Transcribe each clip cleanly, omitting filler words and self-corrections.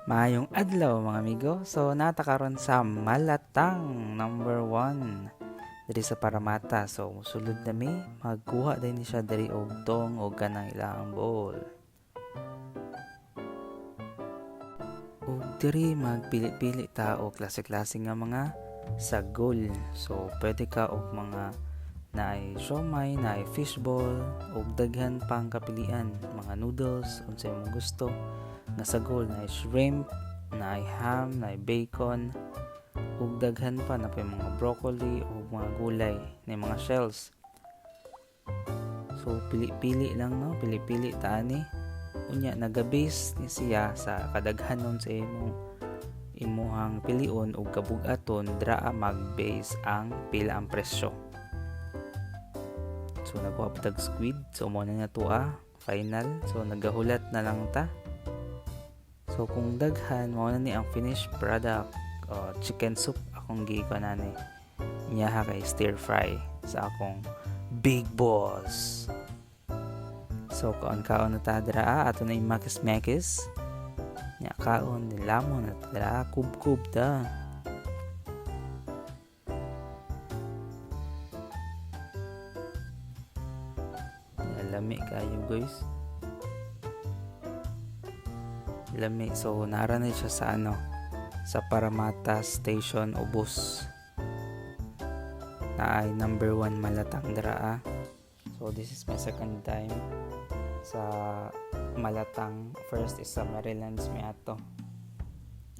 Maayong adlaw mga amigo. So natakaron sa Malatang number 1 diri sa Paramata. So sulod na mi magkuha din ni siya diri og tong og kanang ilang bowl. Ug diri magpili-pili ta og klase-klase nga mga sagol. So pwede ka og mga naay siomai, naay fishball, ug daghan pang kapilian, mga noodles unsay imong gusto nga sagol, naay shrimp, naay ham, naay bacon, ug daghan pa na mga broccoli ug mga gulay, na mga shells. So pili-pili lang no, pili-pili ta ani. Unya naga-base ni siya sa kadaghanon sa imuhang pilion ug kabug-aton draa mag-base ang pila ang presyo. So nagkuha pa tag squid. So mo na final. So nagahulat na lang ta. So kung daghan mo na ni ang finished product, chicken soup akong giikuan nani. Iyaha kay stir fry sa akong Big Boss. So kaon na ta dira ato na imakis-makis. Nya kaon ni lamon at dira kub-kub ta. Lami kayo guys. Lami. So nara na siya sa sa Paramata Station o bus na ay number 1 Malatang draa. So this is my second time sa Malatang. First is sa Maryland's mi ato.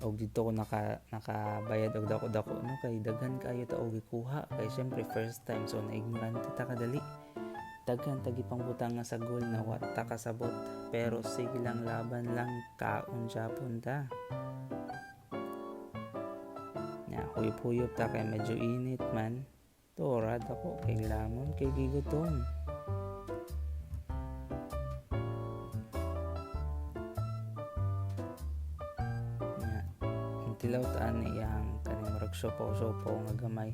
Og dito ko nakabayad og dako-dako no kay daghan kayo ta og gikuha kay syempre first time, so naignorante ta kadali. Daghan tagi pangbutang nga sagol na wata kasabot, pero sige lang, laban lang, kaon Japon ta. Nya huyop-huyop ta kay medyo init man. Torad ako kay lamon kay gigutom. Nya tilaw ta ani yang kaning murag sopo nga gamay.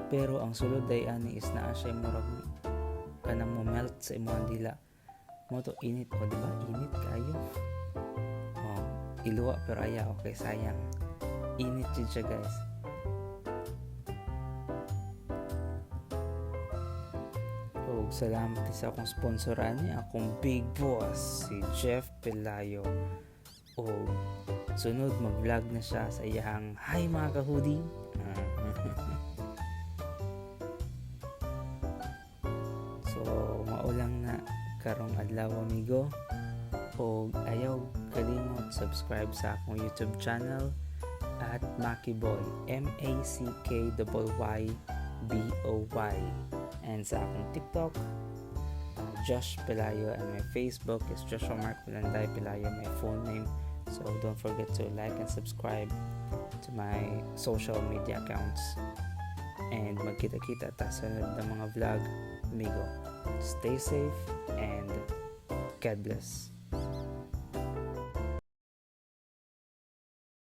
Pero ang sulod ay ani is naa siya murag kanang mo melt sa imong dila mo to init o diba init kayo iluwa pero aya okay sayang init jud siya guys. Og salamat sa akong sponsor ani akong Big Boss si Jeff Pelayo. Og sunod mag-vlog na siya sa iyang hi mga kahudi. Maulang na karong adlaw amigo, og ayaw kalimot subscribe sa akong YouTube channel at Makiboy, MACKYYBOY, and sa akong TikTok Josh Pelayo, and my Facebook is Joshua Mark Pilanday Pelayo, my full name. So don't forget to like and subscribe to my social media accounts, and magkita-kita ta sa sunod na mga vlog amigo. Stay safe and God bless.